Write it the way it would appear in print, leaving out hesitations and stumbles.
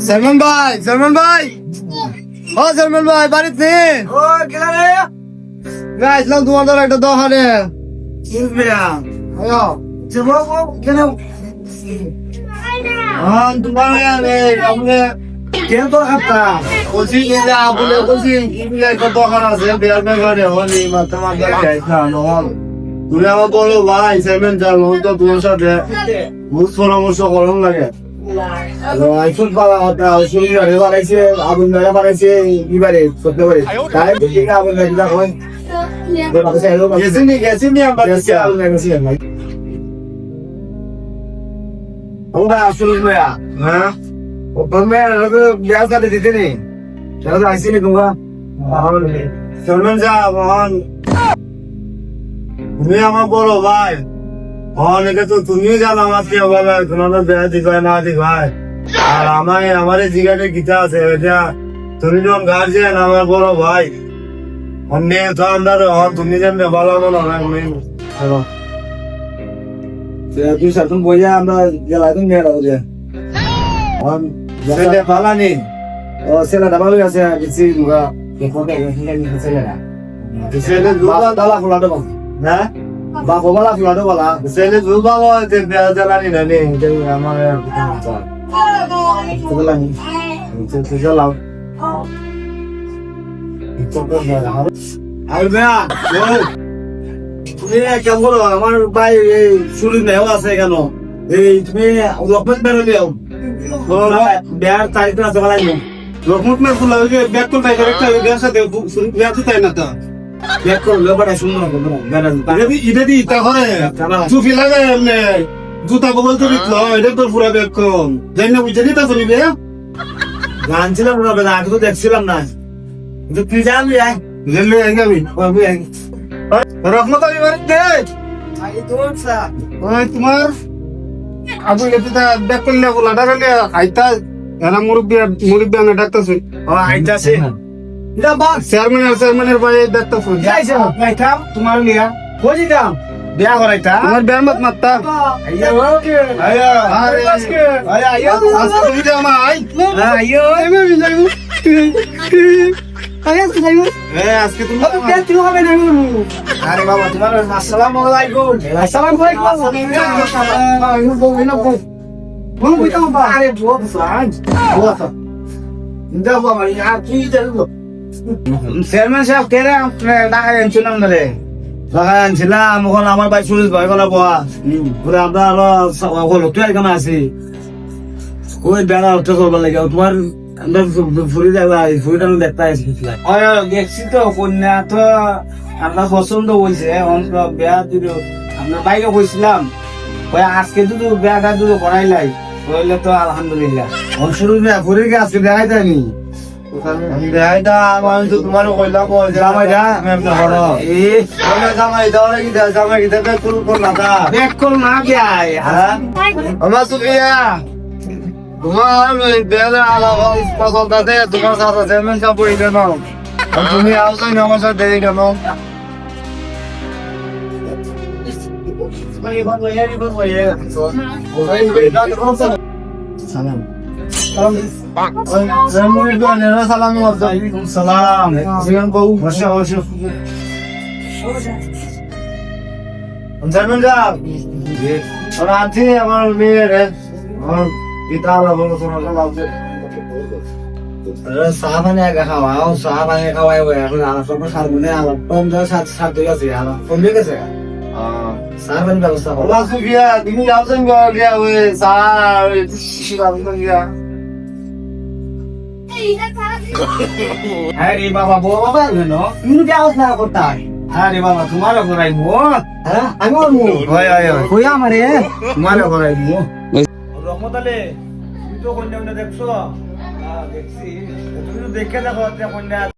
সালমান ভাই ও সালমান ভাই বাড়িতে ও গেলা রে আসলাম তোমাদের একটা দোকানে আয়ো চলো কেন তোমার কেন তো খাতা বলছি যে আপনি বলছি একটা দোকান আছে বিয়ার ব্যাপারে হলি তোমার তুমি আমার বলো ভাই সেভেন চাল তো তোমার সাথে বুঝ পরামর্শ করুন লাগে আইফোন পাওয়া হতা সুবিধা বাড়াইছে আগুন মেলা বাড়াইছে এবারে করতে পারে তাই দেখি আগুন মেলা হয় গেছিনি আমরা আগুন মেলাছি ভাই ওরা আসল মেয়া হ্যাঁ ও বমে গ্যাস কাটে দিতে নেই চলো আইসি নি তোমরা চলবেন যা মোহন তুমি আমার বড় ভাই অনেকে তো তুমিও জানো আমার কি বলে তোমাদের বেড়া দিবাই না দিবাই আর আমার জিগাতে গীতা আছে এটা তুমি যখন গার্জিয়ান আমার বড় ভাই অন্য তো আমরা তুমি জানবে ভালো মনে হয় হ্যালো তুই সাথে বইয়া আমরা গেলাম নিয়ে রাখো যে ছেলে পালানি ও ছেলেটা ভালো আছে কিছু দুগা ছেলে দুগা দালা ফুলাটো হ্যাঁ বাপো বালা ফুলাটো বলা ছেলে দুগা যে জ্বালানি না নেই আমার চলাও আর বেয়া তুমি কেমন করো আমার ভাই এই শুরু নেও আছে কেন এই তুমি লক্ষ্মণ বেরোলেও বিয়ার তারিখ আছে বলাই লক্ষ্মণ মে ফুল ব্যাগ করতে একটা বিয়ার সাথে বিয়ার তো তাই না তো ব্যাগ করলে বড় সুন্দর হবে এটা দি তা করে চুপি লাগে এমনি জুতা বগল তো দিতলো এটা তো পুরো ব্যাগ কম জানি না বুঝে দিতা শুনি বে গান ছিল পুরো বেলা আগে তো দেখছিলাম না কিন্তু তুই জানবি জেলে আইগাবি রহমত আলী বাড়ি দে আই তোর সা ওই তোমার আবু এতে ব্যাগ করলে বলা ডাকলে আইতা এরা মুরব্বি আমি ডাকতেছি ও আইতাছে এটা বা চেয়ারম্যানের ভাই ডাকতেছি যাইছে আইতা তোমার লিয়া কই দাম বিয়া করাইতা আমার বিয়ার মত মাত্তা আইয়া আইয়া আরে আইয়া আইয়া তুমি যা মা আই আইয়া আমি যাইবো আইয়া যাইবো আজকে তুমি বিয়া কি হবে না আরে বাবা তোমার আসসালামু আলাইকুম আসসালামু আলাইকুম বল কইতাম বা আরে বল ফ্রান্স বল ইন্দা বাবা ইয়া কি জানো চেয়ারম্যান সাহেব কেরে ঢাকা আনছিলাম না রে ঢাকা আনছিলাম এখন আমার ভাই সুরেশ ভাই গলা বয়া পুরো আমরা হলো তুই কেন আছি ওই বেড়া উঠে চলবার লাগে তোমার ফুরি যাবা ফুরিটা দেখতে আসছিলাম দেখছি তো কন্যা তো আমরা পছন্দ হয়েছে বিয়া দিল আমরা বাইকে কইছিলাম ওই আজকে যদি বিয়াটা যদি করাইলাই তাহলে তো আলহামদুলিল্লাহ শুরু ফুরির কে আজকে দেখাই দেয়নি দেখাইটা আমি তো তোমার কইলাম জামাইটা জামাই ব্যাগ কল না বিয়াই আমার সুফিয়া তোমার বেলা আলাদা পছন্দ আছে তোমার সাথে চেয়ারম্যান সাহেব বই কেন তুমি আসো না আমার সাথে দেরি কেন সালাম সালাম বউ বসে বসে আমার মেয়ের চাহ পানী খাওয়াও চাহ পানী খাওয়াই এখন আলোচনা সারবো না আমার পঞ্চাশ ষাট আছে আমার কমে গেছে চাহ পানী ব্যবস্থা করো তুমি যাওছেন আরে বাবা বাবা তুমি যাও না কোথায় আরে বাবা তোমারও করাইবো হ্যাঁ আমি কই আমারে তোমারও করাইবো রহমত আলী তুমি তো কন্যা দেখছো দেখছি তুমি তো দেখে দেখো কন্যা